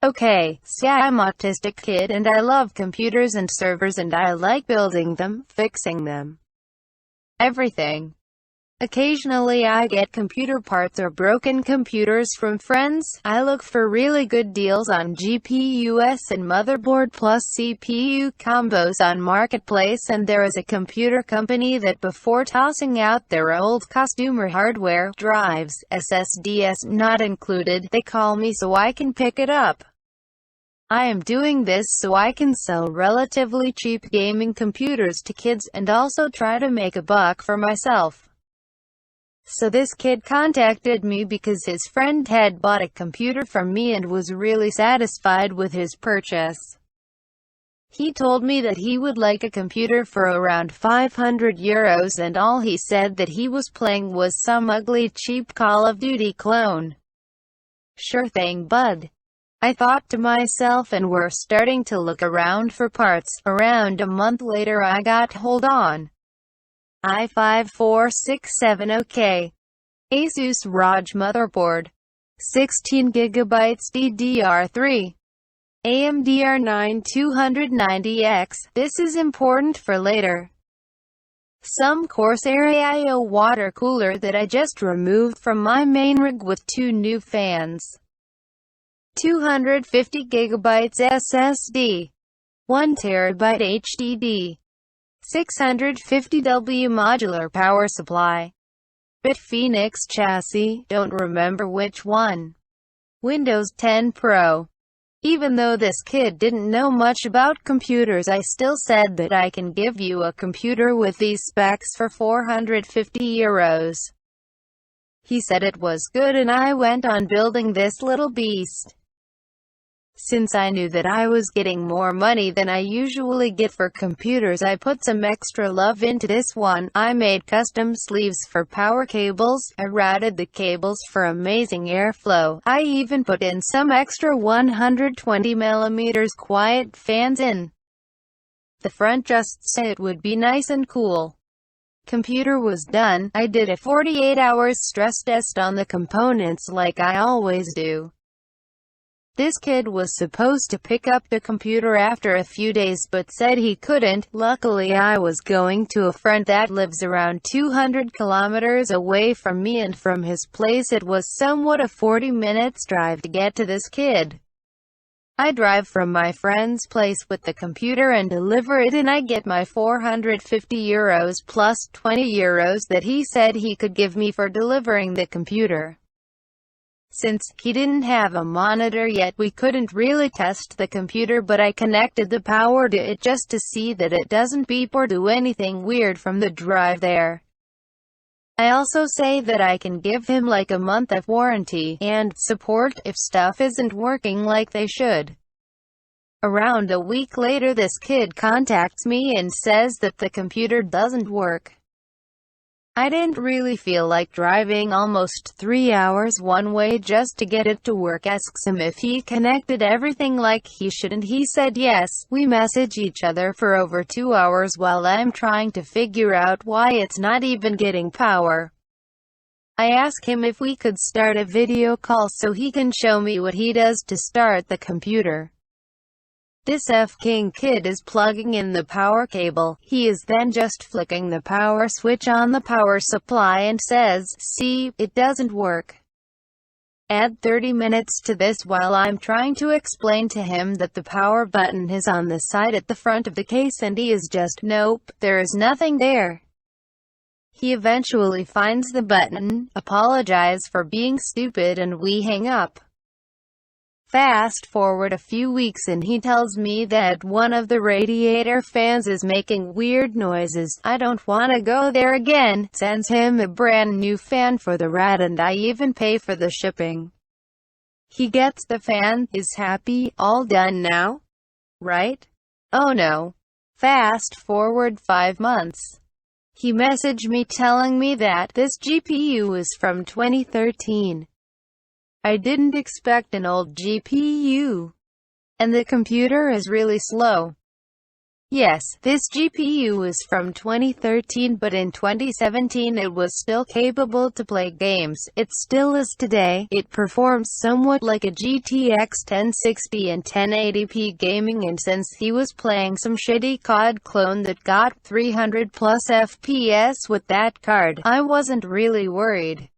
Okay, see, I'm autistic kid and I love computers and servers and I like building them, fixing them, everything. Occasionally I get computer parts or broken computers from friends. I look for really good deals on GPUs and motherboard plus CPU combos on Marketplace, and there is a computer company that before tossing out their old customer hardware, drives, SSDs not included, they call me so I can pick it up. I am doing this so I can sell relatively cheap gaming computers to kids and also try to make a buck for myself. So this kid contacted me because his friend had bought a computer from me and was really satisfied with his purchase. He told me that he would like a computer for around €500 and all he said that he was playing was some ugly cheap Call of Duty clone. Sure thing, bud. I thought to myself, and we're starting to look around for parts. Around a month later I got hold on i5-4670K Asus ROG motherboard, 16GB DDR3, AMD R9 290X. This is important for later. Some Corsair AIO water cooler that I just removed from my main rig with 2 new fans. 250GB SSD, 1TB HDD, 650W modular power supply. Bitphoenix chassis, don't remember which one. Windows 10 Pro. Even though this kid didn't know much about computers, I still said that I can give you a computer with these specs for €450. He said it was good and I went on building this little beast. Since I knew that I was getting more money than I usually get for computers, I put some extra love into this one. I made custom sleeves for power cables, I routed the cables for amazing airflow, I even put in some extra 120mm quiet fans in the front just so it would be nice and cool. Computer was done. I did a 48 hours stress test on the components like I always do. This kid was supposed to pick up the computer after a few days but said he couldn't. Luckily I was going to a friend that lives around 200 kilometers away from me, and from his place it was somewhat a 40 minutes drive to get to this kid. I drive from my friend's place with the computer and deliver it, and I get my €450 plus €20 that he said he could give me for delivering the computer. Since he didn't have a monitor yet, we couldn't really test the computer, but I connected the power to it just to see that it doesn't beep or do anything weird from the drive there. I also say that I can give him like a month of warranty and support if stuff isn't working like they should. Around a week later this kid contacts me and says that the computer doesn't work. I didn't really feel like driving almost 3 hours one way just to get it to work. Asks him if he connected everything like he should and he said yes. We message each other for over 2 hours while I'm trying to figure out why it's not even getting power. I ask him if we could start a video call so he can show me what he does to start the computer. This F-King kid is plugging in the power cable. He is then just flicking the power switch on the power supply and says, "See, it doesn't work." Add 30 minutes to this while I'm trying to explain to him that the power button is on the side at the front of the case and he is just, "Nope, there is nothing there." He eventually finds the button, apologizes for being stupid, and we hang up. Fast forward a few weeks and he tells me that one of the radiator fans is making weird noises. I don't want to go there again. Sends him a brand new fan for the rad and I even pay for the shipping. He gets the fan, is happy, all done now, right? Oh no. Fast forward 5 months. He messaged me telling me that this GPU is from 2013. I didn't expect an old GPU. And the computer is really slow. Yes, this GPU is from 2013, but in 2017 it was still capable to play games. It still is today. It performs somewhat like a GTX 1060 and 1080p gaming, and since he was playing some shitty COD clone that got 300 plus FPS with that card, I wasn't really worried.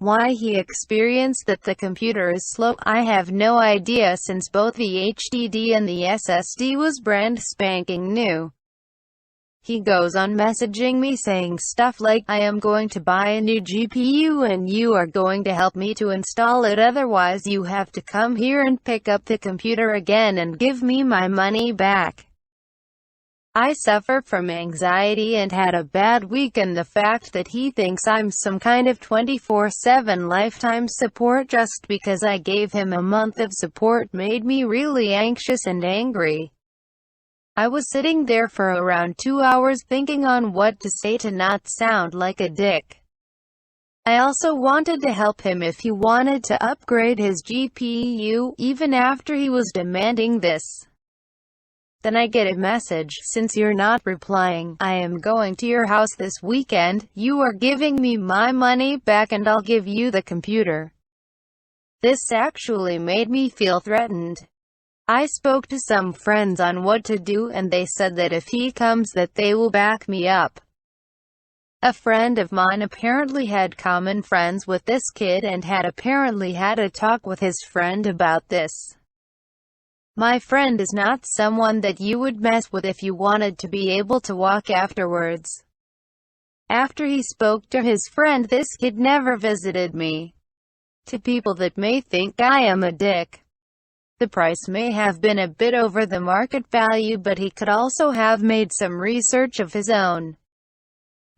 Why he experienced that the computer is slow, I have no idea, since both the HDD and the SSD was brand spanking new. He goes on messaging me saying stuff like, I am going to buy a new GPU and you are going to help me to install it, otherwise you have to come here and pick up the computer again and give me my money back. I suffer from anxiety and had a bad week, and the fact that he thinks I'm some kind of 24/7 lifetime support just because I gave him a month of support made me really anxious and angry. I was sitting there for around 2 hours thinking on what to say to not sound like a dick. I also wanted to help him if he wanted to upgrade his GPU, even after he was demanding this. Then I get a message, since you're not replying, I am going to your house this weekend, you are giving me my money back and I'll give you the computer. This actually made me feel threatened. I spoke to some friends on what to do and they said that if he comes that they will back me up. A friend of mine apparently had common friends with this kid and had apparently had a talk with his friend about this. My friend is not someone that you would mess with if you wanted to be able to walk afterwards. After he spoke to his friend, this kid never visited me. To people that may think I am a dick, the price may have been a bit over the market value, but he could also have made some research of his own.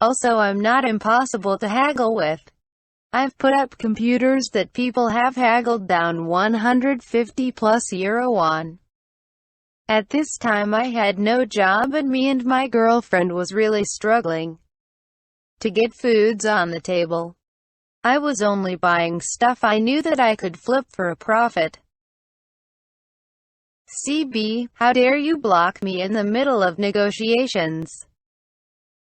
Also, I'm not impossible to haggle with. I've put up computers that people have haggled down 150 plus euro on. At this time I had no job and me and my girlfriend was really struggling to get foods on the table. I was only buying stuff I knew that I could flip for a profit. CB, how dare you block me in the middle of negotiations?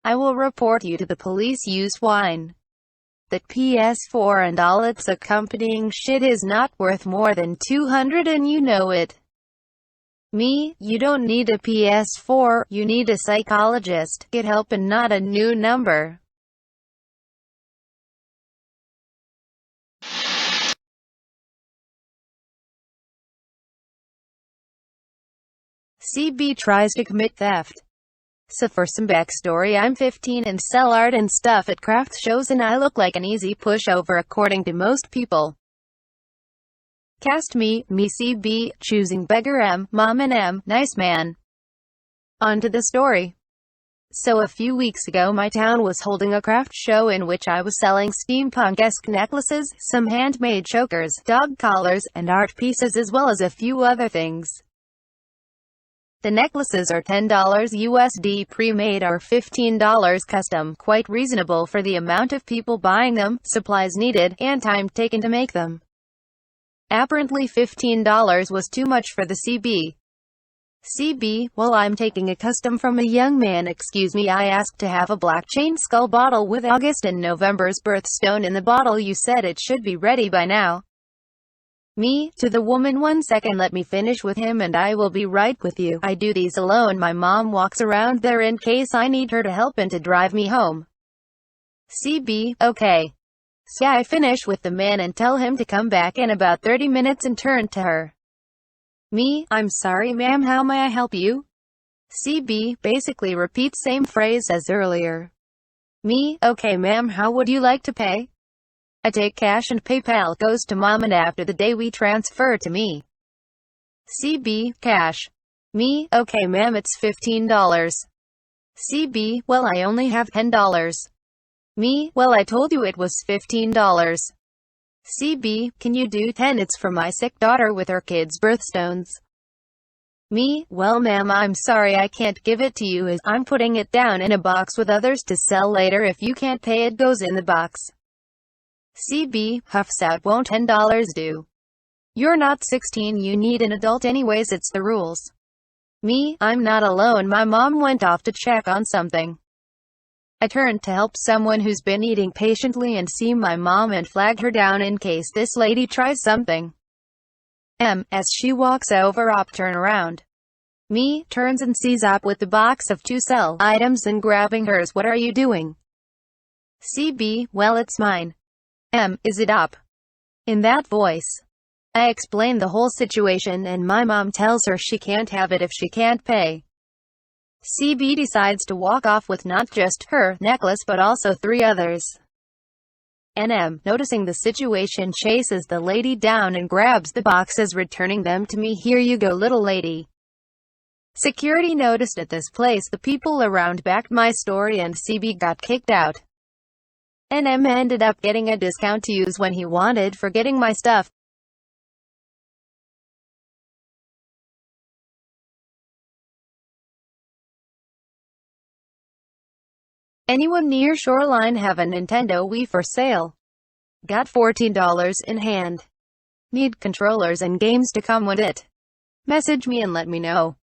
I will report you to the police. You swine. That PS4 and all its accompanying shit is not worth more than 200 and you know it. Me, you don't need a PS4, you need a psychologist. Get help and not a new number. CB tries to commit theft. So for some backstory, I'm 15 and sell art and stuff at craft shows and I look like an easy pushover according to most people. Cast me CB, choosing beggar M, mom and M, nice man. On to the story. So a few weeks ago my town was holding a craft show in which I was selling steampunk-esque necklaces, some handmade chokers, dog collars, and art pieces as well as a few other things. The necklaces are $10 USD, pre-made are $15 custom, quite reasonable for the amount of people buying them, supplies needed, and time taken to make them. Apparently $15 was too much for the CB. CB, well, I'm taking a custom from a young man. Excuse me, I asked to have a black chain skull bottle with August and November's birthstone in the bottle. You said it should be ready by now. Me, to the woman, 1 second, let me finish with him and I will be right with you. I do these alone. My mom walks around there in case I need her to help and to drive me home. CB, okay. So I finish with the man and tell him to come back in about 30 minutes and turn to her. Me, I'm sorry ma'am, how may I help you? CB, basically repeat same phrase as earlier. Me, okay ma'am, how would you like to pay? I take cash and PayPal goes to mom and after the day we transfer to me. CB, cash. Me, okay ma'am, it's $15. CB, well, I only have $10. Me, well, I told you it was $15. CB, can you do 10? It's for my sick daughter with her kids' birthstones. Me, well ma'am, I'm sorry I can't give it to you as I'm putting it down in a box with others to sell later. If you can't pay, it goes in the box. CB, huffs out, won't $10 do? You're not 16, you need an adult anyways, it's the rules. Me, I'm not alone. My mom went off to check on something. I turned to help someone who's been eating patiently and see my mom and flag her down in case this lady tries something. As she walks over, Op turn around. Me, turns and sees Op with the box of 2 sell items and grabbing hers. What are you doing? CB, well, it's mine. Is it Op? In that voice. I explain the whole situation and my mom tells her she can't have it if she can't pay. CB decides to walk off with not just her necklace but also 3 others. And noticing the situation, chases the lady down and grabs the boxes, returning them to me. Here you go, little lady. Security noticed at this place. The people around backed my story and CB got kicked out. And ended up getting a discount to use when he wanted for getting my stuff. Anyone near Shoreline have a Nintendo Wii for sale? Got $14 in hand. Need controllers and games to come with it. Message me and let me know.